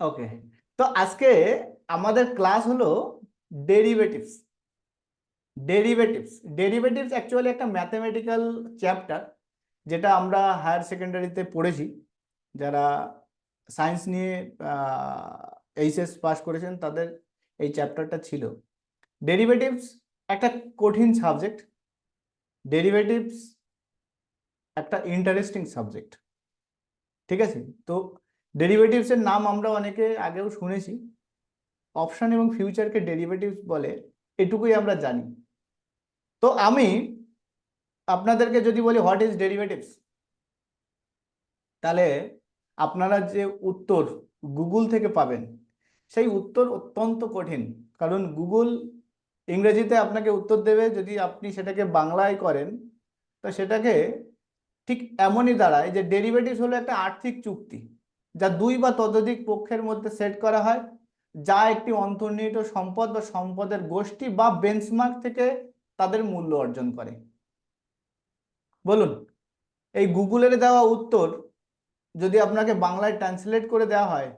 ওকে, তো আজকে আমাদের ক্লাস হলো ডেরিভেটিভস। ডেরিভেটিভস অ্যাকচুয়ালি একটা ম্যাথমেটিক্যাল চ্যাপ্টার, যেটা আমরা হায়ার সেকেন্ডারিতে পড়েছি। যারা সায়েন্স নিয়ে এইচএস পাস করেছেন তাদের এই চ্যাপ্টারটা ছিল। ডেরিভেটিভস একটা কঠিন সাবজেক্ট, ডেরিভেটিভস একটা ইন্টারেস্টিং সাবজেক্ট, ঠিক আছে? তো ডেরিভেটিভসের নাম আমরা অনেকে আগেও শুনেছি। অপশন এবং ফিউচারকে ডেরিভেটিভস বলে, এটুকুই আমরা জানি। তো আমি আপনাদেরকে যদি বলি হোয়াট ইজ ডেরিভেটিভস, তাহলে আপনারা যে উত্তর গুগল থেকে পাবেন সেই উত্তর অত্যন্ত কঠিন। কারণ গুগল ইংরেজিতে আপনাকে উত্তর দেবে, যদি আপনি সেটাকে বাংলায় করেন তো সেটাকে ঠিক এমনই দাঁড়ায় যে ডেরিভেটিভস হলো একটা আর্থিক চুক্তি, যা দুই বা ততোধিক পক্ষের মধ্যে সেট করা হয়, যা একটি অন্তর্নিহিত সম্পদ বা সম্পদের গোষ্ঠী বা বেঞ্চমার্ক থেকে তাদের মূল্য অর্জন করে। বলুন, এই গুগলের দেওয়া উত্তর যদি আপনাকে বাংলায় ট্রান্সলেট করে দেওয়া হয়,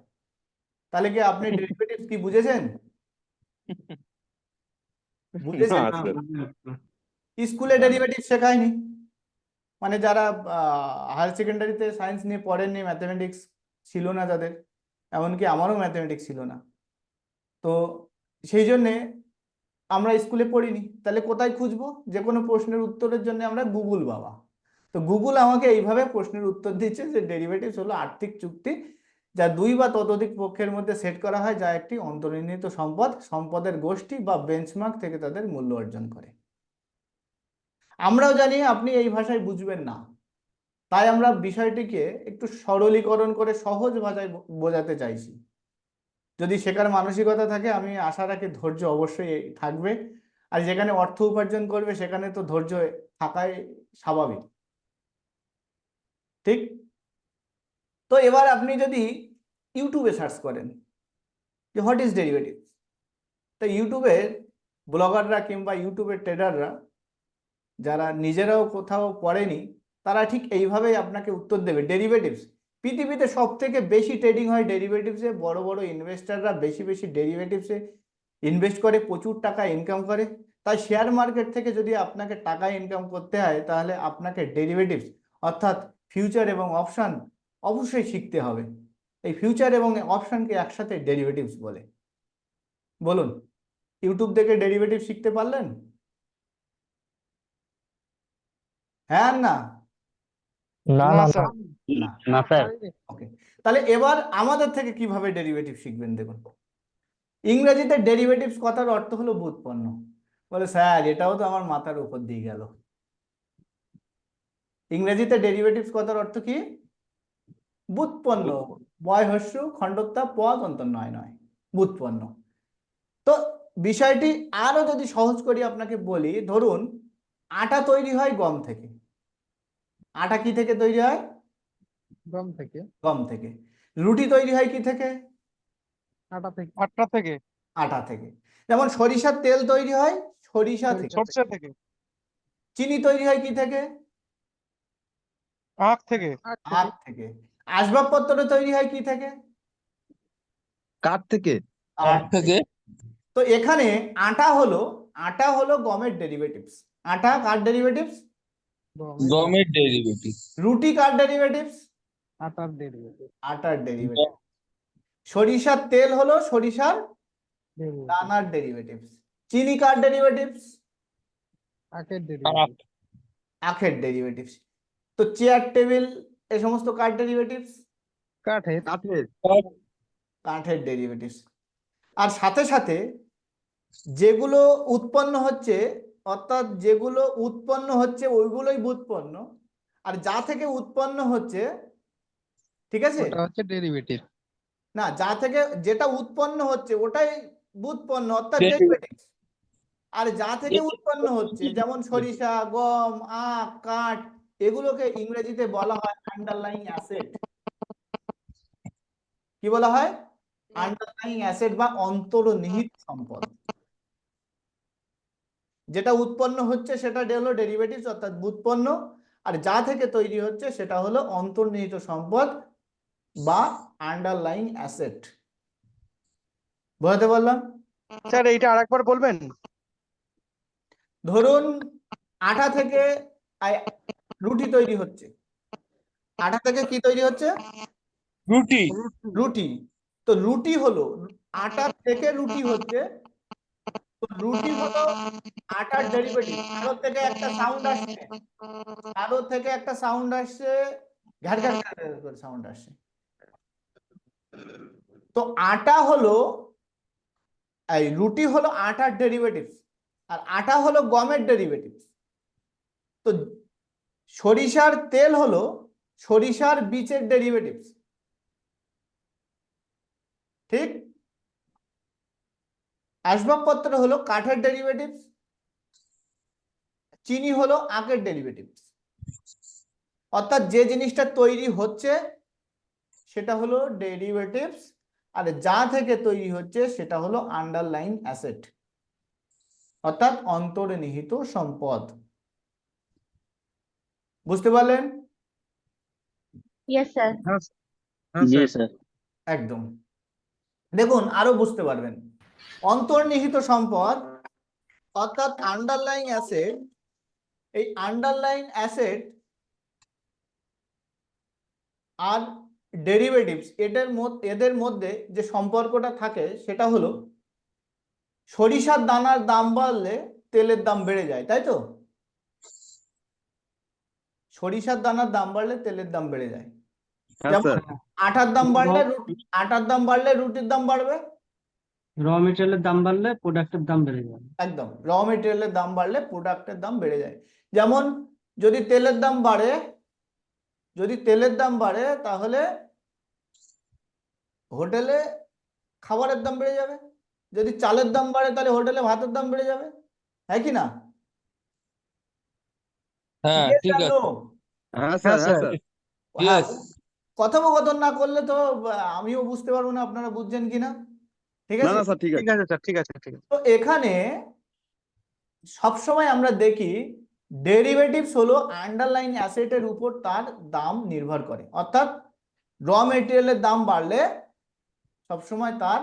তাহলে কি আপনি ডেরিভেটিভস কি বুঝেছেন? বুঝেছেন? স্কুলে ডেরিভেটিভ শেখায়নি, মানে যারা হায়ার সেকেন্ডারিতে সায়েন্স নিয়ে পড়েননি, ম্যাথমেটিক্স ছিল না যাদের, এমনকি আমারও ম্যাথমেটিক্স ছিল না, তো সেই জন্যে আমরা স্কুলে পড়িনি। তাহলে কোথায় খুঁজবো যে কোনো প্রশ্নের উত্তরের জন্য? আমরা গুগল বাবা। তো গুগল আমাকে এইভাবে প্রশ্নের উত্তর দিচ্ছে যে ডেরিভেটিভস হলো আর্থিক চুক্তি, যা দুই বা ততোধিক পক্ষের মধ্যে সেট করা হয়, যা একটি অন্তর্নিহিত সম্পদ, সম্পদের গোষ্ঠী বা বেঞ্চমার্ক থেকে তাদের মূল্য অর্জন করে। আমরাও জানি আপনি এই ভাষায় বুঝবেন না, তাই আমরা বিষয়টিকে একটু সরলীকরণ করে সহজ ভাষায় বোঝাতে চাইছি। যদি শেখার মানসিকতা থাকে, আমি আশা রাখি ধৈর্য অবশ্যই থাকবে। আর যেখানে অর্থ উপার্জন করবে সেখানে তো ধৈর্য থাকাই স্বাভাবিক, ঠিক? তো এবার আপনি যদি ইউটিউবে সার্চ করেন যে হোয়াট ইজ ডেরিভেটিভ, তো ইউটিউবের ব্লগাররা কিংবা ইউটিউবের ট্রেডাররা যারা নিজেরাও কোথাও পড়েনি, তারা ঠিক এইভাবেই আপনাকে উত্তর দেবে। ডেরিভেটিভস, পৃথিবীতে সব থেকে বেশি ট্রেডিং হয় ডেরিভেটিভসে। বড় বড় ইনভেস্টাররা বেশি বেশি ডেরিভেটিভসে ইনভেস্ট করে, প্রচুর টাকা ইনকাম করে। তাই শেয়ার মার্কেট থেকে যদি আপনাকে টাকা ইনকাম করতে হয়, তাহলে আপনাকে ডেরিভেটিভস অর্থাৎ ফিউচার এবং অপশান অবশ্যই শিখতে হবে। এই ফিউচার এবং অপশানকে একসাথে ডেরিভেটিভস বলে। বলুন, ইউটিউব থেকে ডেরিভেটিভ শিখতে পারলেন? হ্যাঁ না? না না না না স্যার। না। না স্যার। ওকে, তাহলে এবার আমাদের থেকে কিভাবে ডেরিভেটিভ শিখবেন দেখুন। ইংরেজিতে ডেরিভেটিভস কথার অর্থ হলো ব্যুৎপন্ন। বলে স্যার, এটাও তো আমার মাথার উপর দিয়ে গেল। ইংরেজিতে ডেরিভেটিভস কথার অর্থ কি? ব্যুৎপন্ন। বয় হস্য খণ্ডত্যা পদ অন্তর নয় নয়, ব্যুৎপন্ন। তো বিষয়টি আরো যদি সহজ করি আপনাকে বলি, ধরুন আটা তৈরি হয় গম থেকে। আটা কি থেকে তৈরি হয়? গম থেকে। গম থেকে। রুটি তৈরি হয় কি থেকে? আটা থেকে। আটটা থেকে। আটা থেকে। যেমন সরিষার তেল তৈরি হয় সরিষা থেকে। সর্ষে থেকে। চিনি তৈরি হয় কি থেকে? আখ থেকে। আখ থেকে। আসবাবপত্র তৈরি হয় কি থেকে? কাঠ থেকে। আখ থেকে। তো এখানে আটা হলো, আটা হলো গমের ডেরিভেটিভস। আটা কার ডেরিভেটিভস? গমের ডেরিভেটিভ। রুটি কার ডেরিভেটিভস? আটার ডেরিভেটিভ। আটার ডেরিভেটিভ। সরিষার তেল হলো সরিষার দানার ডেরিভেটিভস। চিনি কার ডেরিভেটিভস? আখের ডেরিভেটিভ। আখের ডেরিভেটিভস। তো চেয়ার টেবিল এই সমস্ত কার ডেরিভেটিভস? কাঠের। কাঠের। কাঠের ডেরিভেটিভস। আর সাথে সাথে যেগুলো উৎপন্ন হচ্ছে, অর্থাৎ যেগুলো উৎপন্ন হচ্ছে ওইগুলোই ব্যুৎপন্ন, আর যা থেকে উৎপন্ন হচ্ছে, ঠিক আছে, ওটা হচ্ছে ডেরিভেটিভ। না, যা থেকে যেটা উৎপন্ন হচ্ছে ওটাই ব্যুৎপন্ন অর্থাৎ ডেরিভেটিভস। আর যা থেকে উৎপন্ন হচ্ছে, যেমন সরিষা, গম, আখ, কাঠ, এগুলোকে ইংরেজিতে বলা হয় আন্ডারলাইং অ্যাসেট। কি বলা হয়? আন্ডারলাইং অ্যাসেট বা অন্তর্নিহিত সম্পদ। যেটা উৎপন্ন হচ্ছে সেটা হলো ডেরিভেটিভস অর্থাৎ ব্যুৎপন্ন, আর যা থেকে তৈরি হচ্ছে সেটা হলো অন্তর্নিহিত সম্পদ বা আন্ডারলাইং অ্যাসেট। বোঝাতে পারলাম? স্যার এইটা আরেকবার বলবেন? ধরুন আটা থেকে রুটি তৈরি হচ্ছে। আটা থেকে কি তৈরি হচ্ছে? রুটি। রুটি। তো রুটি হলো, আটা থেকে রুটি হচ্ছে, তো রুটি হলো আটার ডেরিভেটিভ। কারোর থেকে একটা সাউন্ড আসছে, কারোর থেকে একটা সাউন্ড আসছে, ঘ্যাট ঘ্যাট ঘ্যাট করে সাউন্ড আসছে। তো আটা হলো, এই রুটি হলো আটার ডেরিভেটিভস, আর আটা হলো গমের ডেরিভেটিভস। তো সরিষার তেল হলো সরিষার বীজের ডেরিভেটিভস, ঠিক? আসবাবপত্র হলো কাঠের ডেরিভেটিভস, চিনি হলো আখের ডেরিভেটিভস। অর্থাৎ যে জিনিসটা তৈরি হচ্ছে সেটা হলো ডেরিভেটিভস, আর যা থেকে তৈরি হচ্ছে সেটা হলো আন্ডারলাইন অ্যাসেট, অর্থাৎ অন্তর্নিহিত সম্পদ। বুঝতে পারলেন? Yes, sir. হ্যাঁ জি স্যার। স্যার। একদম। দেখুন আরো বুঝতে পারবেন, অন্তর্নিহিত সম্পদ অর্থাৎ আন্ডারলাইন অ্যাসেট। এই আন্ডারলাইন অ্যাসেট আর ডেরিভেটিভস এদের মধ্যে যে সম্পর্কটা থাকে সেটা হলো সরিষার দানার দাম বাড়লে তেলের দাম বেড়ে যায়, তাই তো? সরিষার দানার দাম বাড়লে তেলের দাম বেড়ে যায়। হ্যাঁ যেমন স্যার। আটার দাম বাড়লে আটার দাম বাড়লে রুটির দাম বাড়বে। র মেটেরিয়ালের দাম বাড়লে প্রোডাক্টের দাম বেড়ে যাবে। একদম, র মেটেরিয়ালের দাম বাড়লে প্রোডাক্টের দাম বেড়ে যায়। যেমন যদি তেলের দাম বাড়ে, তাহলে হোটেলে খাবারের দাম বেড়ে যাবে। যদি চালের দাম বাড়ে তাহলে হোটেলে ভাতের দাম বেড়ে যাবে, হ্যাঁ কি না? হ্যাঁ Yes ঠিক or আছে। no? হ্যাঁ স্যার, হ্যাঁ স্যার। হ্যাঁ, ইয়েস। কথোপকথন না করলে তো আমিও বুঝতে পারবো না আপনারা বুঝছেন কিনা। ঠিক না আছে? না স্যার, ঠিক ঠিক আছে। আছে স্যার, ঠিক আছে ঠিক আছে। তো এখানে সবসময় আমরা দেখি ডেরিভেটিভস হলো আন্ডারলাইন অ্যাসেটের উপর তার দাম নির্ভর করে। অর্থাৎ র মেটেরিয়ালের দাম বাড়লে সবসময় তার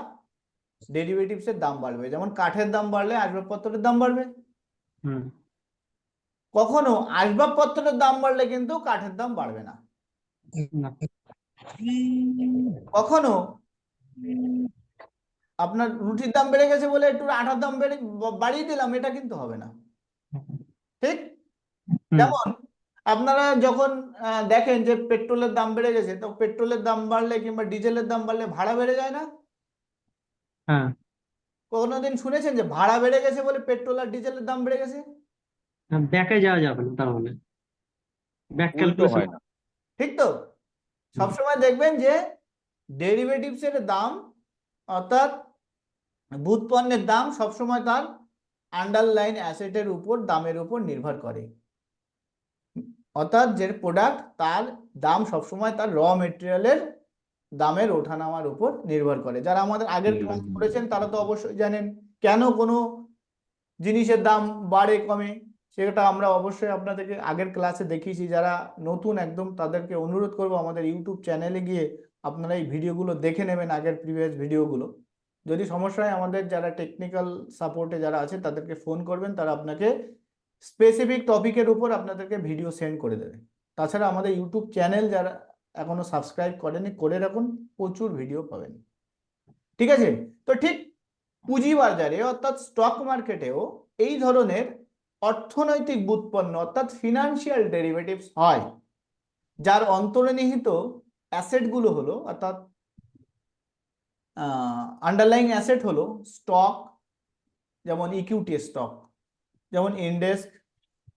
ডেরিভেটিভসের দাম বাড়বে। যেমন কাঠের দাম বাড়লে আসবাবপত্রের দাম বাড়বে। হুম। কখনো আসবাবপত্রের দাম বাড়লে কিন্তু কাঠের দাম বাড়বে না। না। কখনো আপনার রুটির দাম বেড়ে গেছে বলে একটু আটার দাম বাড়িয়ে দিলাম, এটা কিন্তু হবে না, ঠিক? যেমন আপনারা যখন দেখেন যে পেট্রোলের দাম বেড়ে গেছে, তো পেট্রোলের দাম বাড়লে কিংবা ডিজেলের দাম বাড়লে ভাড়া বেড়ে যায় না? হ্যাঁ। কোনোদিন শুনেছেন যে ভাড়া বেড়ে গেছে বলে পেট্রোল আর ডিজেলের দাম বেড়ে গেছে? ব্যাকে যাওয়া যাবে না তার মানে, ব্যাক উল্টো ক্যালকুলেশন। হয় না। ঠিক তো? সবসময় দেখবেন যে ডেরিভেটিভস এর দাম অর্থাৎ ব্যুৎপন্নের দাম সবসময় তার আন্ডারলাইন অ্যাসেটের উপর দামের উপর নির্ভর করে। অর্থাৎ যে প্রোডাক্ট তার দাম সবসময় তার র মেটেরিয়ালের দামের ওঠানামার উপর নির্ভর করে। যারা আমাদের আগের ক্লাস করেছেন তারা তো অবশ্যই জানেন কেন কোনো জিনিসের দাম বাড়ে কমে, সেটা আমরা অবশ্যই আপনাদেরকে আগের ক্লাসে দেখিয়েছি। যারা নতুন একদম তাদেরকে অনুরোধ করব আমাদের ইউটিউব চ্যানেলে গিয়ে আপনারা এই ভিডিওগুলো দেখে নেবেন, আগের প্রিভিয়াস ভিডিওগুলো। যদি সমস্যা হয় আমাদের যারা টেকনিক্যাল সাপোর্টে যারা আছে তাদেরকে ফোন করবেন, তারা আপনাকে স্পেসিফিক টপিকের উপর আপনাদেরকে ভিডিও সেন্ড করে দেবে। তাছাড়া আমাদের ইউটিউব চ্যানেল যারা এখনো সাবস্ক্রাইব করেনি, করে রাখুন, প্রচুর ভিডিও পাবেন। ঠিক আছে? তো ঠিক পুঁজিবাজারে অর্থাৎ স্টক মার্কেটেও এই ধরনের অর্থনৈতিক ব্যুৎপন্ন অর্থাৎ ফিনান্সিয়াল ডেরিভেটিভস হয়, যার অন্তর্নিহিত অ্যাসেটগুলো হলো অর্থাৎ আন্ডারলাইং অ্যাসেট হলো স্টক, যেমন ইকুইটি স্টক, যেমন ইন্ডেক্স,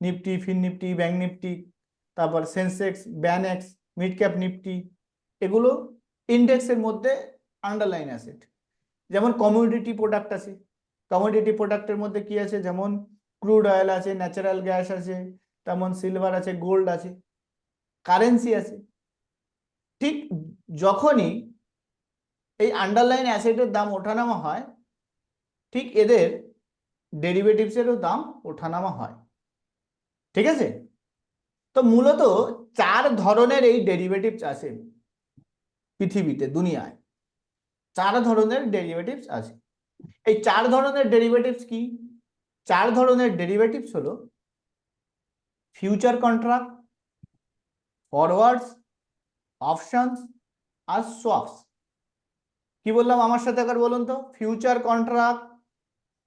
নিফটি, ফিন নিফটি, ব্যাংক নিফটি, তারপর সেন্সেক্স, ব্যানেক্স, মিড ক্যাপ নিফটি, এগুলো ইন্ডেক্সের মধ্যে আন্ডারলাইন অ্যাসেট। যেমন কমোডিটি প্রোডাক্ট আছে, কমোডিটি প্রোডাক্টের মধ্যে কি আছে? যেমন ক্রুড অয়েল আছে, ন্যাচারাল গ্যাস আছে, তেমন সিলভার আছে, গোল্ড আছে, কারেন্সি আছে। ঠিক যখনই এই আন্ডারলাইন অ্যাসেটের দাম ওঠানামা হয়, ঠিক এদের ডেরিভেটিভসেরও দাম ওঠানামা হয়। ঠিক আছে? তো মূলত 4 ধরনের এই ডেরিভেটিভস আছে পৃথিবীতে, দুনিয়ায় 4 ধরনের ডেরিভেটিভস আছে। এই 4 ধরনের ডেরিভেটিভস কি? 4 ধরনের ডেরিভেটিভস হলো ফিউচার কন্ট্রাক্ট, ফরওয়ার্ডস, অপশনস আর সোয়াপস। কি বললাম আমার সাথে একবার বলুন তো? Future contract,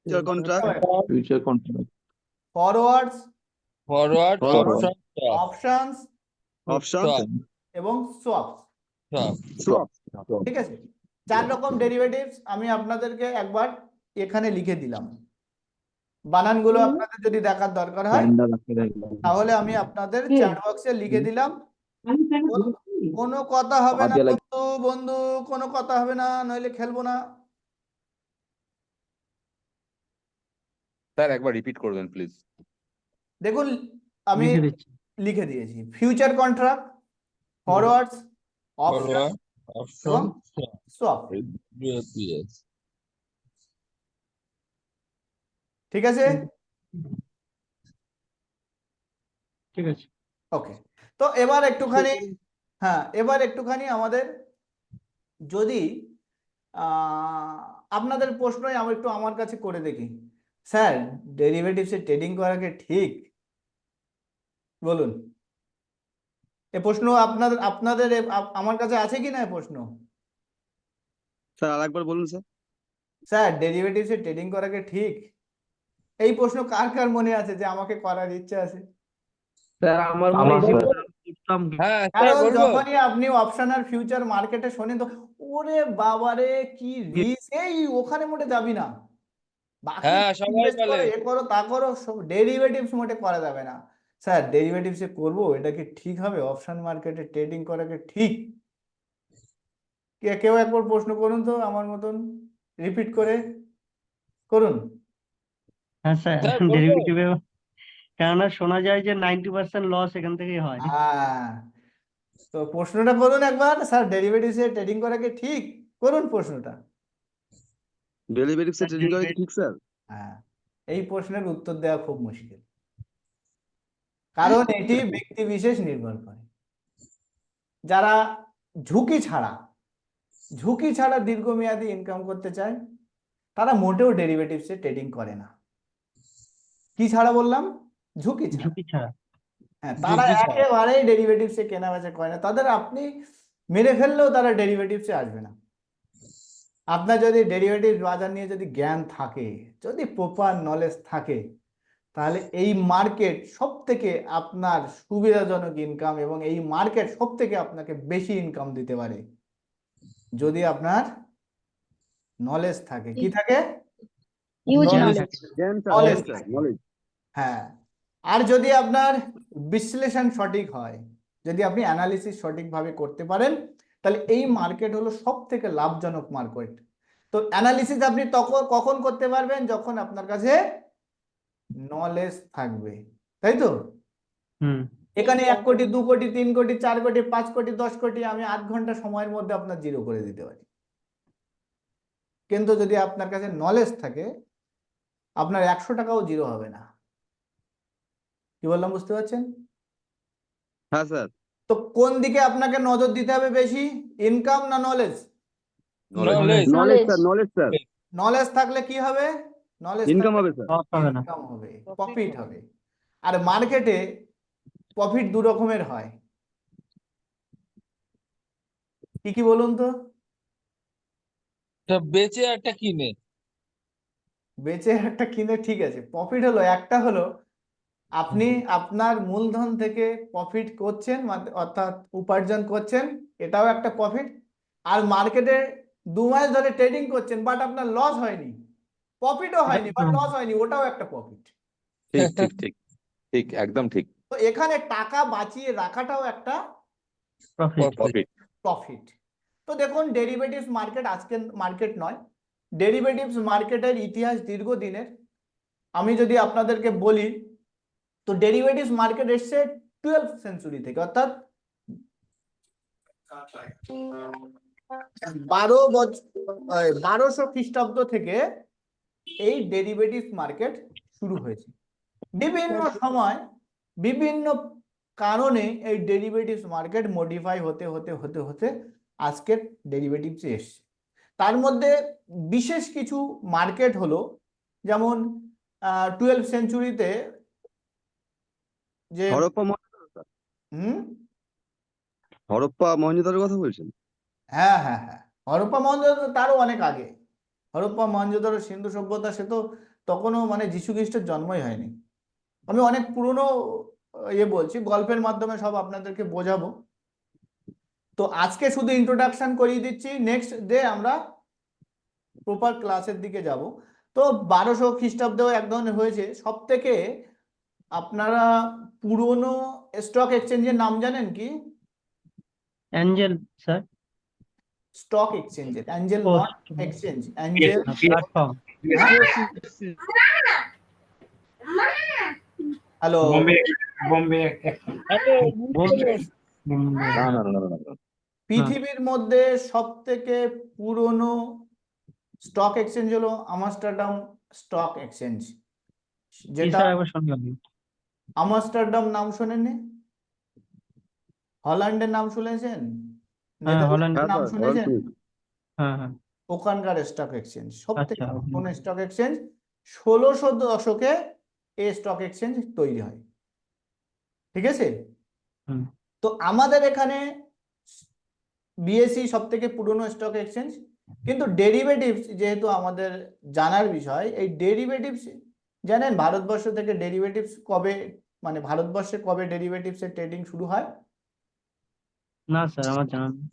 Future contract, future contract, forwards, forward, options option, এবং সোয়াপস। swap. ঠিক আছে, 4 রকম ডেরিভেটিভস আমি আপনাদেরকে একবার এখানে লিখে দিলাম। বানানগুলো আপনাদের যদি দেখার দরকার হয় calendar রাখতে দেখলাম। তাহলে আমি আপনাদের চ্যাট বক্সে লিখে দিলাম। কোনো কথা হবে না আগে বন্ধু, বন্ধু কোনো কথা হবে না, নইলে খেলবো না। স্যার একবার রিপিট করবেন প্লিজ। দেখুন আমি লিখে দিচ্ছি। লিখে দিয়েছি ফিউচার কন্ট্রাক্ট, ফরওয়ার্ডস, অপশন এবং সোয়াপ। ঠিক আছে, ঠিক আছে। ওকে। তো এবার একটুখানি, হ্যাঁ এবার একটুখানি আমাদের যদি আপনাদের প্রশ্নই আমি একটু আমার কাছে করে দেখি, স্যার ডেরিভেটিভসে ট্রেডিং করা কি ঠিক? বলুন, এ প্রশ্ন আপনাদের আপনাদের আমার কাছে আছে কি না এ প্রশ্ন? স্যার আরেকবার বলুন স্যার। স্যার ডেরিভেটিভসে ট্রেডিং করা কি ঠিক? এই প্রশ্ন কার কার মনে আছে যে আমাকে করার ইচ্ছা আছে? স্যার আমার মনে আমার হয় করতাম। হ্যাঁ স্যার কারণ বলবো। যখনই আপনি অপশন আর ফিউচার মার্কেটে শোনেন তো ওরে বাবারে কি রিস্ক, এই ওখানে মোটে যাবি না, বাকি হ্যাঁ, সবাই ইনভেস্ট বলে। করো, এ করো তা করো, সব ডেরিভেটিভস মোটে করা যাবে না। স্যার ডেরিভেটিভসে করবো, এটা কি ঠিক হবে? অপশন মার্কেটে ট্রেডিং করা কি ঠিক? কেউ একবার প্রশ্ন করুন তো আমার মতন, রিপিট করে করুন। হ্যাঁ স্যার, স্যার বলবো? ডেরিভেটিভে কেননা শোনা যায় যে 90% লস এখান থেকেই হয়। হ্যাঁ, তো প্রশ্নটা করুন একবার, স্যার ডেরিভেটিভসে ট্রেডিং করা কি ঠিক? করুন প্রশ্নটা। ডেরিভেটিভস এ ট্রেডিং করা কি ঠিক স্যার? হ্যাঁ, এই প্রশ্নের উত্তর দেওয়া খুব মুশকিল, কারণ এটি ব্যক্তি বিশেষ নির্ভর করে। যারা ঝুঁকি ছাড়া দীর্ঘমেয়াদী ইনকাম করতে চায় তারা মোটেও ডেরিভেটিভসে ট্রেডিং করে না। কি ছাড়া বললাম? ঝুঁকি ছাড়া। ঝুঁকি ছাড়া। হ্যাঁ, তারা ঝুঁকি ছাড়া। একেবারেই ডেরিভেটিভসে কেনা বেচা করে না। তাদের আপনি মেরে ফেললেও তারা ডেরিভেটিভসে আসবে না। আপনার যদি ডেরিভেটিভ বাজার নিয়ে যদি জ্ঞান থাকে, যদি প্রপার নলেজ থাকে, তাহলে এই মার্কেট সব থেকে আপনার সুবিধাজনক ইনকাম এবং এই মার্কেট সব থেকে আপনাকে বেশি ইনকাম দিতে পারে যদি আপনার নলেজ থাকে। কি থাকে? Huge Knowledge। knowledge. জ্ঞান স্যার, Knowledge জ্ঞান স্যার, থাকে। knowledge। হ্যাঁ, আর যদি আপনার বিশ্লেষণ সঠিক হয়, যদি আপনি অ্যানালিসিস সঠিকভাবে করতে পারেন, তাহলে এই মার্কেট হলো সব থেকে লাভজনক মার্কেট। তো অ্যানালিসিস আপনি কখন করতে পারবেন? যখন আপনার কাছে নলেজ থাকবে, তাই তো? হুম। এখানে 1 কোটি 2 কোটি 3 কোটি 4 কোটি 5 কোটি 10 কোটি আমি 8 ঘন্টা সময়ের মধ্যে আপনার জিরো করে দিতে পারি। কিন্তু যদি আপনার কাছে নলেজ থাকে, আপনার 100 টাকাও জিরো হবে না। কি বললাম বুঝতে পারছেন? হ্যাঁ স্যার। তো কোন দিকে আপনাকে নজর দিতে হবে বেশি, ইনকাম না knowledge? Knowledge. Knowledge sir, knowledge sir. Knowledge থাকলে কি হবে? নলেজ ইনকাম হবে স্যার। লস হবে না। ইনকাম হবে, প্রফিট হবে। আর মার্কেটে প্রফিট দু রকমের হয়, কি কি বলুন তো? একটা বেচে একটা কিনে। বেচে একটা কিনে, ঠিক আছে। প্রফিট হলো একটা, হলো আপনি আপনার মূলধন থেকে প্রফিট করছেন, অর্থাৎ উপার্জন করছেন, এটাও একটা প্রফিট। আর মার্কেটে 2 মাস ধরে ট্রেডিং করছেন বাট আপনার লস হয়নি, প্রফিটও হয়নি বাট লস হয়নি, ওটাও একটা প্রফিট। ঠিক ঠিক ঠিক ঠিক, একদম ঠিক। তো এখানে টাকা বাঁচিয়ে রাখাটাও একটা প্রফিট। প্রফিট। প্রফিট। তো দেখুন ডেরিভেটিভস মার্কেট আজকের মার্কেট নয়, ডেরিভেটিভস মার্কেটের ইতিহাস দীর্ঘদিনের। আমি যদি আপনাদেরকে বলি, তো ডেরিভেটিভস মার্কেট এসছে 12th সেঞ্চুরি থেকে, অর্থাৎ 1200 খ্রিস্টাব্দ থেকে এই ডেরিভেটিভস মার্কেট শুরু হয়েছে। বিভিন্ন সময় বিভিন্ন কারণে এই ডেরিভেটিভস মার্কেট মডিফাই হতে হতে হতে হতে আজকের ডেরিভেটিভস এসছে। তার মধ্যে বিশেষ কিছু মার্কেট হলো, যেমন 12th সেঞ্চুরিতে যে হরপ্পা মহেঞ্জোদারো স্যার, হুম হরপ্পা মহেঞ্জোদারোর কথা বলছেন? হ্যাঁ হ্যাঁ হ্যাঁ, হরপ্পা মহেঞ্জোদারো তারও অনেক আগে। হরপ্পা মহেঞ্জোদারো সিন্ধু সভ্যতা, সে তো তখনও মানে যীশু খ্রিস্টের জন্মই হয়নি। আমি অনেক পুরনো বলছি, গল্পের মাধ্যমে সব আপনাদেরকে বোঝাবো। তো আজকে শুধু ইন্ট্রোডাকশন করিয়ে দিচ্ছি, নেক্সট ডে আমরা প্রপার ক্লাসের দিকে যাব। তো 1200 খ্রিস্টাব্দেও এক ধরনের হয়েছে। সব থেকে আপনারা পুরনো স্টক এক্সচেঞ্জের নাম জানেন কি? অ্যাঞ্জেল স্যার, স্টক এক্সচেঞ্জের, অ্যাঞ্জেল ও not exchange, angel. Platform. Hello, Bombay. না না না না না, না। পৃথিবীর মধ্যে সব থেকে পুরনো স্টক এক্সচেঞ্জ হলো আমস্টারডাম স্টক এক্সচেঞ্জ, যেটা স্যার একবার শুনলাম। আমস্টারডাম নাম শোনেননি? হল্যান্ডের নাম শুনেছেন? হ্যাঁ, হল্যান্ড। নেদারল্যান্ডের নাম হ্যাঁ স্যার, শুনেছেন? হ্যাঁ হ্যাঁ। ওখানকার স্টক এক্সচেঞ্জ সব থেকে আচ্ছা, পুরনো স্টক এক্সচেঞ্জ। 1600 দশকে এই স্টক এক্সচেঞ্জ তৈরি হয়, ঠিক আছে? হুম। তো আমাদের এখানে বিএসসি সব থেকে পুরনো স্টক এক্সচেঞ্জ, কিন্তু ডেরিভেটিভস যেহেতু আমাদের জানার বিষয়, এই ডেরিভেটিভস জানেন ভারতবর্ষ থেকে ডেরিভেটিভস কবে, মানে ভারতবর্ষে কবে ডেরিভেটিভস এর ট্রেডিং শুরু হয়? না স্যার, আমার জানা নেই।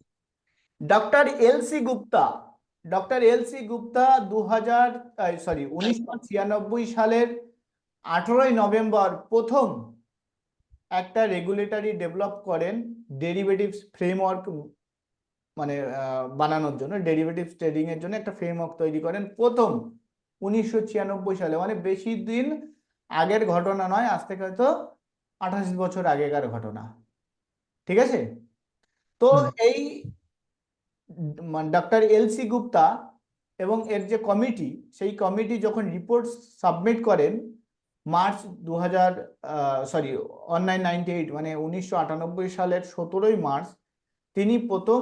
Doctor LC Gupta, doctor LC Gupta 1996 সালের 18ই নভেম্বর প্রথম একটা রেগুলেটরি ডেভেলপ করেন ডেরিভেটিভস ফ্রেমওয়ার্ক, মানে বানানোর জন্য, ডেরিভেটিভস ট্রেডিং এর জন্য একটা ফ্রেমওয়ার্ক তৈরি করেন প্রথম 1996 সালে। মানে বেশি দিন আগের ঘটনা নয়, আজ থেকে হয়তো 28 বছর আগেকার ঘটনা, ঠিক আছে? তো এই ডক্টর এলসি গুপ্তা এবং এর যে কমিটি, সেই কমিটি যখন রিপোর্ট সাবমিট করেন মার্চ 1998, মানে 1998 সালের 17ই মার্চ, তিনি প্রথম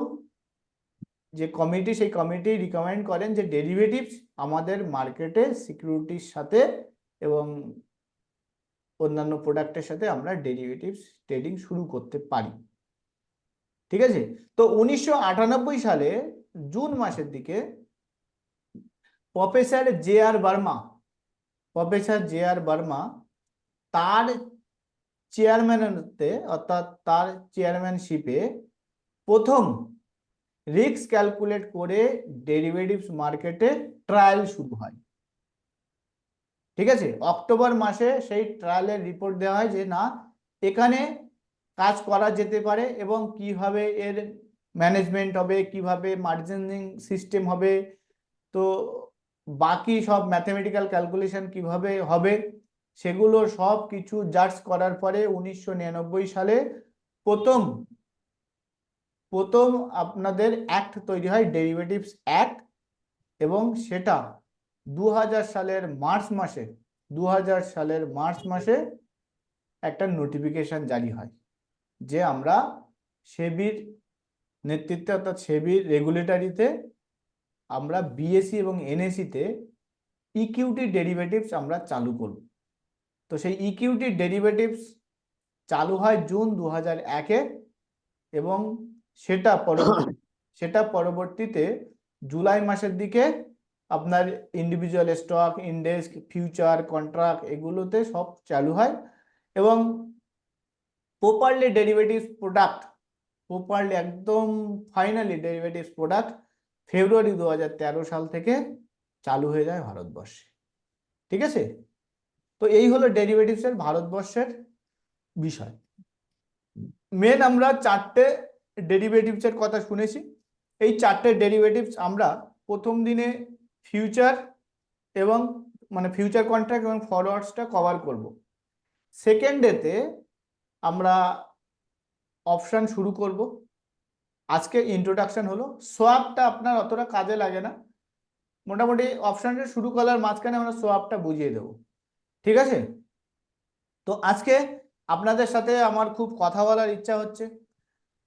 যে কমিটি, সেই কমিটি রিকমেন্ড করেন যে ডেরিভেটিভস আমাদের মার্কেটে সিকিউরিটির সাথে এবং অন্যান্য প্রোডাক্টের সাথে আমরা ডেরিভেটিভস ট্রেডিং শুরু করতে পারি, ঠিক আছে? তো 1998 সালে জুন মাসের দিকে প্রফেসর জে আর বর্মা তার চেয়ারম্যানতে, অর্থাৎ তার চেয়ারম্যানশিপে প্রথম রিস্ক ক্যালকুলেট করে ডেরিভেটিভস মার্কেটে ট্রায়াল শুরু হয়, ঠিক আছে? অক্টোবর মাসে সেই ট্রায়ালের রিপোর্ট দেওয়া হয় যে না, এখানে কাজ করা যেতে পারে এবং কিভাবে এর ম্যানেজমেন্ট হবে, কিভাবে মার্জিনিং সিস্টেম হবে, তো বাকি সব ম্যাথমেটিক্যাল ক্যালকুলেশন কিভাবে হবে, সেগুলো সব কিছু জাজ করার পরে 1999 সালে প্রথম আপনাদের অ্যাক্ট তৈরি হয়, ডেরিভেটিভস অ্যাক্ট, এবং সেটা 2000 সালের মার্চ মাসে একটা নোটিফিকেশন জারি হয় যে আমরা সেবির নেতৃত্বে, অর্থাৎ সেবির রেগুলেটরিতে আমরা বিএসসি এবং এনএসসিতে ইকুইটি ডেরিভেটিভস আমরা চালু করব। তো সেই ইকুইটি ডেরিভেটিভস চালু হয় জুন 2001-এ, এবং সেটা পরবর্তীতে জুলাই মাসের দিকে আপনার individual stock, index, future, contract এগুলোতে সব চালু হয়। এবং প্রপারলি একদম ফাইনালি ডেরিভেটিভস প্রোডাক্ট ফেব্রুয়ারি 2013 সাল থেকে চালু হয়ে যায় ভারতবর্ষে, ঠিক আছে? তো এই হলো ডেরিভেটিভস এর ভারতবর্ষের বিষয়। মেন আমরা 4টে ডেরিভেটিভস এর কথা শুনেছি। এই 4টে ডেরিভেটিভস আমরা প্রথম দিনে ফিউচার এবং মানে ফিউচার কন্ট্রাক্ট এবং ফরওয়ার্ডসটা কভার করব। সেকেন্ড ডেতে আমরা অপশন শুরু করব। আজকে ইন্ট্রোডাকশন হলো, সোয়াপটা আপনার অতটা কাজে লাগে না, মোটামুটি অপশনটা শুরু করার মাঝখানে আমরা সোয়াপটা বুঝিয়ে দেব, ঠিক আছে? তো আজকে আপনাদের সাথে আমার খুব কথা বলার ইচ্ছা হচ্ছে।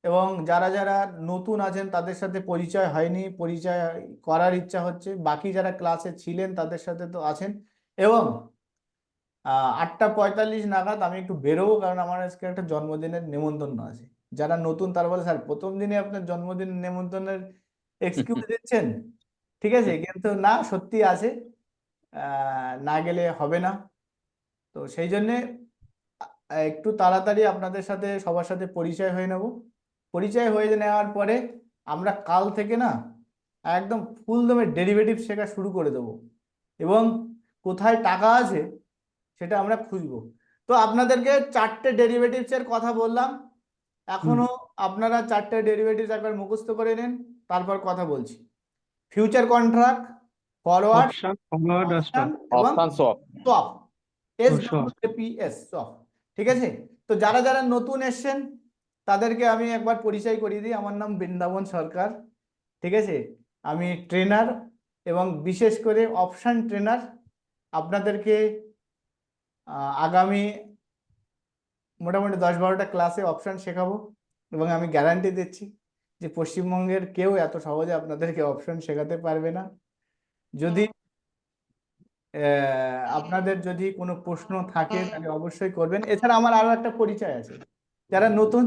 এবং যারা যারা নতুন আছেন তাদের সাথে পরিচয় হয়নি, পরিচয় করার ইচ্ছা হচ্ছে, বাকি যারা ক্লাসে ছিলেন তাদের সাথে তো আছেন। এবং 8:45 নাগাদ আমি একটু বেরোবো, কারণ আমার আজকে একটা জন্মদিনের নেমন্তন্ন আছে। যারা নতুন তারা বলে, স্যার প্রথম দিনে আপনার জন্মদিনের নেমন্তন্নের এক্সকিউজ দিচ্ছেন, ঠিক আছে, কিন্তু না, সত্যি আছে, না গেলে হবে না। তো সেই জন্যে একটু তাড়াতাড়ি আপনাদের সাথে সবার সাথে পরিচয় হয়ে নেব। পরিচয় হয়ে নেওয়ার পরে আমরা কাল থেকে না একদম ফুল দমে ডেরিভেটিভ শেখা শুরু করে দেবো, এবং কোথায় টাকা আছে সেটা আমরা খুঁজবো। তো আপনাদেরকে 4টে ডেরিভেটিভস এর কথা বললাম, এখনো আপনারা 4টে ডেরিভেটিভস একবার মুখস্থ করে নিন, তারপর কথা বলছি। Future contract, forward, option, forward আর অপশন স্টপ। এবং option swap. swap, swap। SWAP, swap, ঠিক আছে। তো যারা যারা নতুন এসছেন তাদেরকে আমি একবার পরিচয় করিয়ে দিই। আমার নাম বৃন্দাবন সরকার, ঠিক আছে। আমি ট্রেনার এবং বিশেষ করে অপশন ট্রেনার। আপনাদেরকে আগামী মোটামুটি 10-12টা ক্লাসে অপশন শেখাবো, এবং আমি গ্যারান্টি দিচ্ছি যে পশ্চিমবঙ্গের কেউ এত সহজে আপনাদেরকে অপশন শেখাতে পারবে না। যদি আপনাদের যদি কোনো প্রশ্ন থাকে তাহলে অবশ্যই করবেন। এছাড়া আমার আরো একটা পরিচয় আছে, যারা নতুন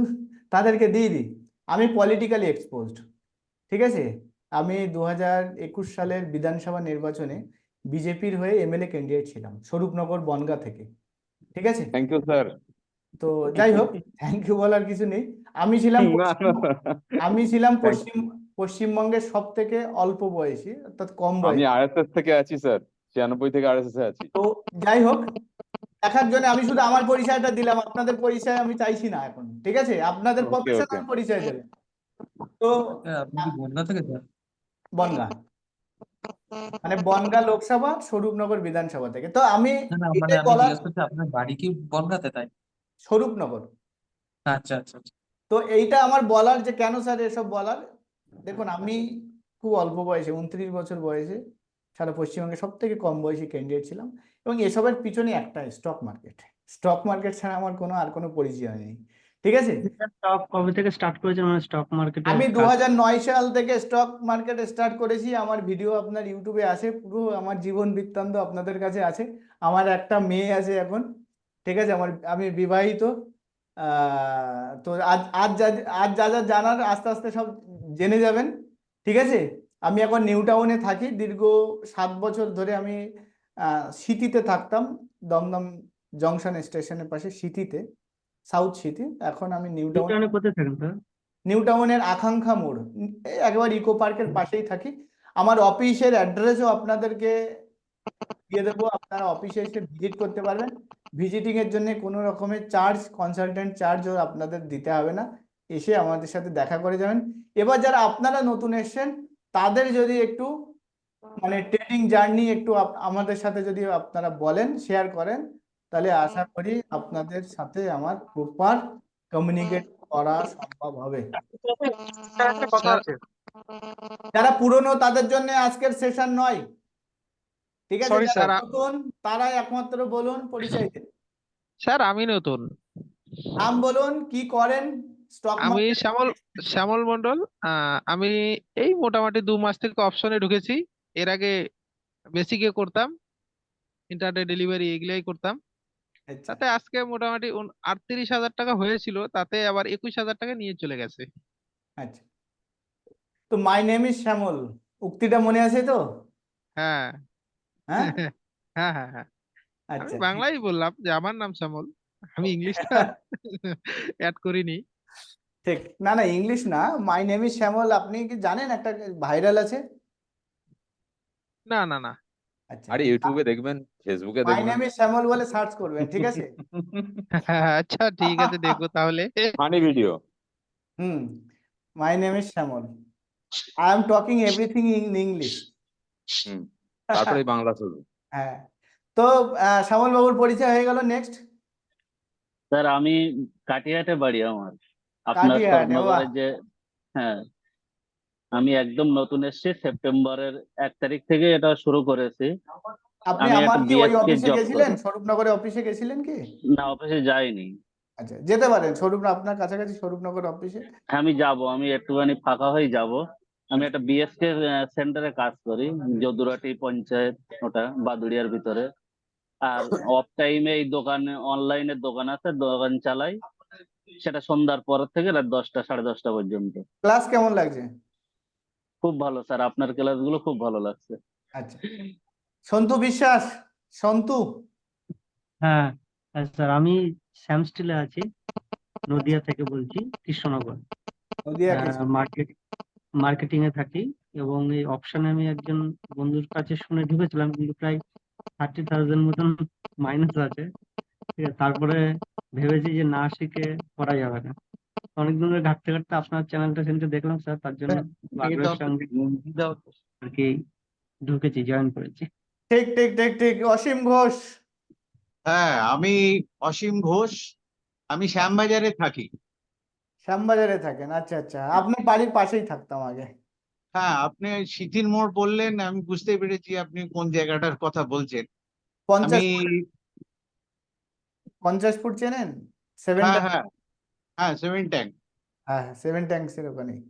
তাদেরকে দিয়ে দিই। আমি পলিটিক্যালি এক্সপোজড, ঠিক আছে। আমি 2021 সালের বিধানসভা নির্বাচনে বিজেপির হয়ে এমএলএ ক্যান্ডিডেট ছিলাম, স্বরূপনগর বনগাঁ থেকে, ঠিক আছে। Thank you sir. তো যাই হোক, থ্যাংক ইউ বলার কিছু নেই। আমি ছিলাম পশ্চিমবঙ্গের সব থেকে অল্প বয়সী, অর্থাৎ কম আমি বয়সী। আরএসএস থেকে আছি স্যার, 96 থেকে আরএসএস এ আছি। তো যাই হোক, দেখার জন্য আমি শুধু আমার পরিচয়টা দিলাম, আপনাদের পরিচয় আমি চাইছি না এখন, ঠিক আছে। আপনাদের ওকে প্রফেশনাল ওকে। পরিচয় দেবেন। তো আপনি কি বনগাঁ থেকে স্যার? বনগাঁ, মানে বনগাঁ লোকসভা, স্বরূপনগর বিধানসভা থেকে। তো আমি না না, মানে এটাই আমি বলার, জিজ্ঞেস করছি আপনার বাড়ি কি বনগাঁতে, তাই? স্বরূপনগর। আচ্ছা আচ্ছা আচ্ছা। তো এইটা আমার বলার যে কেন স্যার এসব বলার, দেখুন আমি খুব অল্প বয়সে, 29 বছর বয়সে সারা পশ্চিমবঙ্গে সব থেকে কম বয়সী ক্যান্ডিডেট ছিলাম, এবং এসবের পিছনে একটাই, স্টক মার্কেট। স্টক মার্কেট ছাড়া আমার আর কোনো পরিচয় নেই, ঠিক আছে। স্টক কবে থেকে স্টার্ট করেছেন, মানে স্টক মার্কেটে? আমি 2009 সাল থেকে স্টক মার্কেট স্টার্ট করেছি। আমার ভিডিও আপনার ইউটিউবে আছে, পুরো আমার জীবন বৃত্তান্ত আপনাদের কাছে আছে। আমার একটা মেয়ে আছে এখন, ঠিক আছে। আমি বিবাহিত। তো আজ যা যা জানার আস্তে আস্তে সব জেনে যাবেন, ঠিক আছে। আমি এখন নিউ টাউনে থাকি, দীর্ঘ 7 বছর ধরে আমি সিটিতে থাকতাম, দমদম জংশন স্টেশনের পাশে সিটিতে, সাউথ সিটি। এখন আমি নিউ টাউন, নিউটাউনে কোথায় থাকেন স্যার? নিউ টাউনের আকাঙ্ক্ষা মোড়, এই একেবারে ইকো পার্কের পাশেই থাকি। আমার অফিসের অ্যাড্রেসও আপনাদেরকে দিয়ে দেবো, আপনারা অফিসে এসে ভিজিট করতে পারবেন। ভিজিটিং এর জন্য কোনো রকমের চার্জ, কনসালটেন্ট চার্জও আপনাদের দিতে হবে না, এসে আমাদের সাথে দেখা করে যাবেন। এবার যারা আপনারা নতুন এসেছেন তাদের যদি একটু মানে ট্রেডিং জার্নি একটু আমাদের সাথে যদি আপনারা বলেন, শেয়ার করেন, তাহলে আশা করি আপনাদের সাথে আমার প্রপার কমিউনিকেট করা সম্ভব হবে। স্যার, একটা কথা স্যার, আছে। যারা পুরনো তাদের জন্য আজকের সেশন নয়, ঠিক আছে। Sorry, যারা স্যার। নতুন তারাই একমাত্র বলুন, পরিচয় দিন, স্যার আমি নতুন, নাম বলুন, কি করেন, স্টক আমি মার্কেট। শ্যামল মন্ডল। আমি এই মোটামুটি 2 মাস থেকে অপশনে ঢুকেছি। এর আগে বেসিকে করতাম, ইন্টারডে ডেলিভারি এগুলাই করতাম। আচ্ছা তাতে আজকে মোটামুটি 38,000 টাকা হয়েছিল, তাতে আবার 21,000 টাকা নিয়ে চলে গেছে। আচ্ছা। তো মাই নেম ইজ শ্যামল, উক্তিটা মনে আছে তো? হ্যাঁ হ্যাঁ, হ্যাঁ হ্যাঁ হ্যাঁ। আমি আচ্ছা, ঠিক। বাংলাই বললাম যে আমার নাম শ্যামল, আমি ইংলিশটা অ্যাড করিনি। ঠিক, না না, ইংলিশ না, মাই নেম ইজ শ্যামল। আপনি কি জানেন একটা ভাইরাল আছে? না না না। আচ্ছা, আরে ইউটিউবে দেখবেন, ফেসবুকে মাই দেখবেন। নেম ইজ শ্যামল বলে সার্চ করবেন, ঠিক আছে। আচ্ছা ঠিক আছে, দেখবো তাহলে। Funny video. My name is Shyamal, I am talking everything in English. তারপরে বাংলা শুরু। হ্যাঁ। তো শ্যামল বাবুর পরিচয় হয়ে গেল। নেক্সট, স্যার আমি কাটিয়াটে বাড়ি আমার, আপনার কাটিয়াহাটে, বাহ। স্বর্ণগরের যে, হ্যাঁ আমি একদম নতুন এসেছি, সেপ্টেম্বরের 1 তারিখ থেকে এটা শুরু করেছি। আপনি আমি আমার একটা কি ওই বিএসকে অফিসে জব গেছিলেন, করি। স্বরূপনগরে অফিসে গেছিলেন কি? না, অফিসে যাইনি। আচ্ছা, যেতে পারেন স্বরূপ, আপনার কাছাকাছি স্বরূপনগর অফিসে। হ্যাঁ আমি যাব, আমি একটুখানি ফাঁকা হয়ে যাব। আমি একটা বিএসকে সেন্টারে কাজ করি, যদুরাটি পঞ্চায়েত, ওটা বাদুড়িয়ার ভিতরে। আর অফ টাইমে এই দোকানে, অনলাইনের দোকান আছে, দোকান চালাই। সেটা সন্ধ্যার পর থেকে রাত 10টা 10:30 পর্যন্ত। ক্লাস কেমন লাগছে? খুব ভালো স্যার, আপনার ক্লাসগুলো খুব ভালো লাগছে। আচ্ছা, সন্তু বিশ্বাস, সন্তু। হ্যাঁ হ্যাঁ স্যার, আমি শ্যাম স্টিলে আছি, নদিয়া থেকে বলছি, কৃষ্ণনগর। নদিয়া কৃষ্ণ। মার্কেটিং এ থাকি, এবং এই অপশনে আমি একজন বন্ধুর কাছে শুনে ঢুকেছিলাম, কিন্তু প্রায় 30,000 মতন মাইনাস আছে। ঠিক আছে, তারপরে ভেবেছি যে না শিখে করা যাবে না। অনেকদিন ধরে ঘাটতে ঘাটতে আপনার চ্যানেলটা সেদিনকে দেখলাম স্যার, তার জন্য আগ্রহের সঙ্গে আর কি ঢুকেছি, জয়েন করেছি। ঠিক ঠিক ঠিক ঠিক। অসীম ঘোষ। হ্যাঁ, আমি অসীম ঘোষ। আমি শ্যামবাজারে থাকি। শ্যামবাজারে থাকেন? আচ্ছা আচ্ছা, আপনার বাড়ির পাশেই থাকতাম আগে। হ্যাঁ, আপনি শিথিল মোড় বললেন, আমি বুঝতে পেরেছি আপনি কোন জায়গাটার কথা বলছেন। 50 আমি ফুট, 50 ফুট চেনেন? সেভেন হ্যাঁ ট্যাঙ্ক। হ্যাঁ হ্যাঁ, 7 ট্যাঙ্ক। হ্যাঁ, 7 ট্যাঙ্কসের ওখানেই।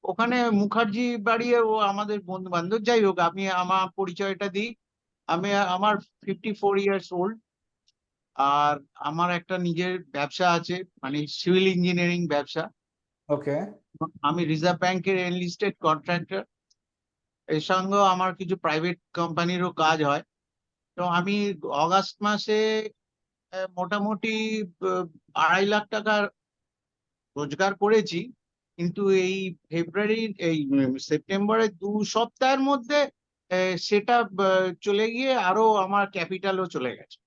ওখানে মুখার্জি বাড়ি, ও আমাদের বন্ধু বান্ধব। যাই হোক, আমি আমার পরিচয়টা দিই। আমার 54 ইয়ার্স ওল্ড। আর আমার একটা নিজের ব্যবসা আছে, মানে সিভিল ইঞ্জিনিয়ারিং ব্যবসা। ওকে। আমি রিজার্ভ ব্যাংকের এনলিস্টেড কন্ট্রাক্টর। এর সঙ্গেও আমার কিছু প্রাইভেট কোম্পানিরও কাজ হয়। তো আমি অগাস্ট মাসে মোটামুটি 2.5 লাখ টাকা রোজগার করেছি। কিন্তু এই সেপ্টেম্বরের 2 সপ্তাহের মধ্যে সেটা চলে গিয়ে আরো আমার ক্যাপিটালও চলে গেছে।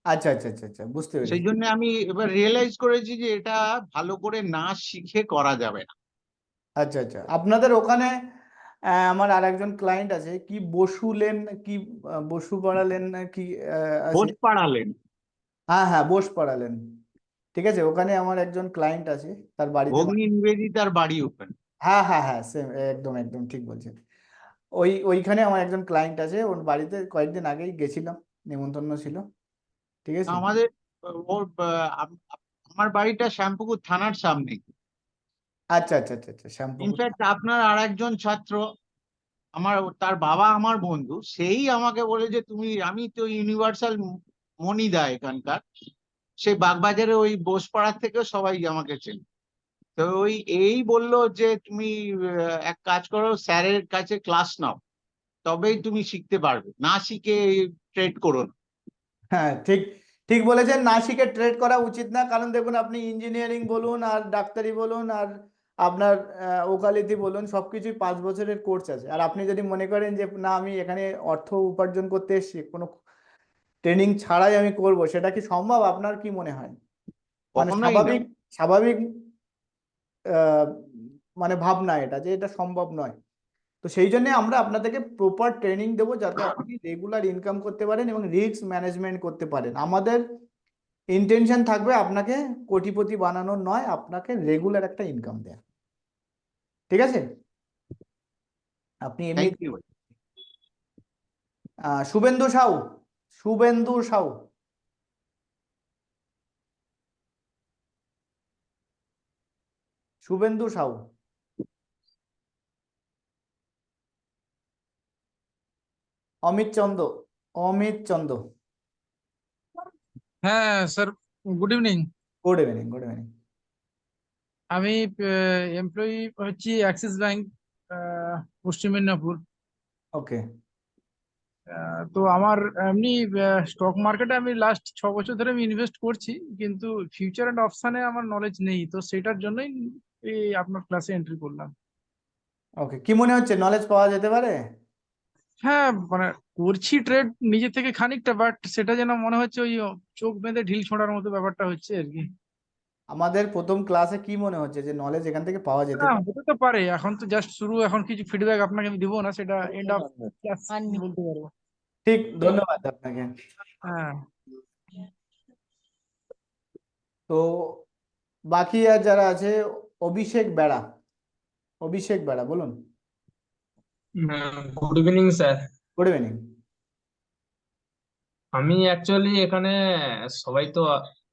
আচ্ছা আচ্ছা আচ্ছা আচ্ছা, বুঝতে পেরেছি। সেই জন্য আমি এবার রিয়েলাইজ করেছি যে এটা ভালো করে না শিখে করা যাবে না। আচ্ছা আচ্ছা, আপনাদের ওখানে আমার আর একজন ক্লায়েন্ট আছে, কি বসুলেন, কি বসু পড়ালেন না কি আছে? বোঝ পাড়ালেন। হ্যাঁ হ্যাঁ, বোস পড়ালেন। ঠিক আছে, ওখানে আমার একজন ক্লায়েন্ট আছে, তার বাড়িতে ভগ্নী নিবেদিতার বাড়ি ওখানে। হ্যাঁ হ্যাঁ হ্যাঁ, সেম, একদম একদম ঠিক বলছেন। ওইখানে আমার একজন ক্লায়েন্ট আছে, ওর বাড়িতে কয়েকদিন আগেই গেছিলাম, নেমন্তন্ন ছিল। ঠিক আছে। আমাদের ওর আমার বাড়িটা শ্যামপুকুর থানার সামনে। আচ্ছা আচ্ছা আচ্ছা আচ্ছা, শ্যামপুকুর। ইনফ্যাক্ট আপনার আর একজন ছাত্র, তার বাবা আমার বন্ধু, সেই আমাকে বলে যে আমি তো ইউনিভার্সাল মনিদা এখানকার, সেই বাগবাজারে ওই বোসপাড়ার থেকে সবাই আমাকে চেনে। তো এই বললো যে তুমি এক কাজ করো, স্যারের কাছে ক্লাস নাও, তবেই তুমি শিখতে পারবে, না শিখে ট্রেড করো না। হ্যাঁ, ঠিক ঠিক বলেছেন, না শিখে ট্রেড করা উচিত না। কারণ দেখুন, আপনি ইঞ্জিনিয়ারিং বলুন আর ডাক্তারি বলুন আর আপনার ওকালতি বলুন, সবকিছুই 5 বছরের কোর্স আছে। আর আপনি যদি মনে করেন যে না, আমি এখানে অর্থ উপার্জন করতে এসেছি, কোনো ট্রেনিং ছাড়াই আমি করব, সেটা কি সম্ভব? আপনার কি মনে হয়? মানে কখনোই না। স্বাভাবিক স্বাভাবিক আহ, মানে ভাবনা এটা, যে এটা সম্ভব নয়। তো সেই জন্য আমরা আপনাদেরকে প্রপার ট্রেনিং দেবো, যাতে আপনি রেগুলার ইনকাম করতে পারেন এবং রিস্ক ম্যানেজমেন্ট করতে পারেন। আমাদের ইন্টেনশন থাকবে আপনাকে কোটিপতি বানানোর নয়, আপনাকে রেগুলার একটা ইনকাম দেয়া। ঠিক আছে? আপনি এমনি থ্যাংক ইউ। শুভেন্দু সাউ, শুভেন্দু সাউ। শুভেন্দু সাউ। অমিত চন্দ, অমিত চন্দ। হ্যাঁ sir, good evening. Good evening, good evening. আমি এমপ্লয়ি হচ্ছি অ্যাক্সিস ব্যাংক, পশ্চিম মেদিনীপুর। ওকে। তো আমার এমনি স্টক মার্কেটে আমি লাস্ট 6 বছর ধরে আমি ইনভেস্ট করছি, কিন্তু ফিউচার অ্যান্ড অপশানে আমার নলেজ নেই, তো সেটার জন্যই এই আপনার ক্লাসে এন্ট্রি করলাম। ওকে, কি মনে হচ্ছে, নলেজ পাওয়া যেতে পারে? হ্যাঁ, মানে করছি ট্রেড নিজে থেকে খানিকটা, বাট সেটা যেন মনে হচ্ছে ওই চোখ বেঁধে ঢিল ছোঁড়ার মতো ব্যাপারটা হচ্ছে আর কি। আমাদের প্রথম ক্লাসে কি মনে হচ্ছে যে নলেজ এখান থেকে পাওয়া যেতে হ্যাঁ, পারে? হতে তো পারে, এখন তো জাস্ট শুরু, এখন কিছু ফিডব্যাক আপনাকে আমি দিব না, সেটা এন্ড অফ ক্লাস বলতে পারবো। ঠিক, ধন্যবাদ আপনাকে। হ্যাঁ, তো বাকি আর যারা আছে, অভিষেক বেড়া, অভিষেক বেড়া বলুন। Good evening sir. Good evening. আমি অ্যাকচুয়ালি এখানে, সবাই তো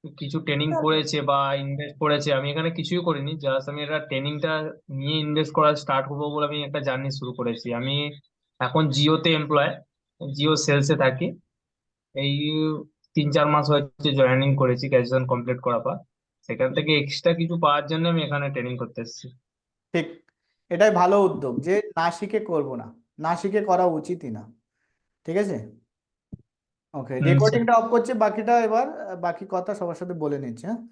কিছু ট্রেনিং করেছে বা ইনভেস্ট করেছে, আমি এখানে কিছুই করিনি, জাস্ট আমি এটা ট্রেনিংটা নিয়ে ইনভেস্ট করা স্টার্ট করবো বলে আমি একটা জার্নি শুরু করেছি। আমি এখন জিওতে এমপ্লয়, জিও সেলসে থাকি। এই 3-4 মাস হচ্ছে জয়েনিং করেছি গ্রাজুয়েশন কমপ্লিট করার পর। সেখান থেকে এক্সট্রা কিছু পাওয়ার জন্য আমি এখানে ট্রেনিং করতে এসেছি। ঠিক, এটাই ভালো উদ্যোগ যে না শিখে করব না, না শিখে করা উচিতই না। ঠিক আছে, ওকে, স্যার। রেকর্ডিংটা অফ করছে, বাকিটা এবার বাকি কথা সবার সাথে বলে নিচ্ছে, হ্যাঁ।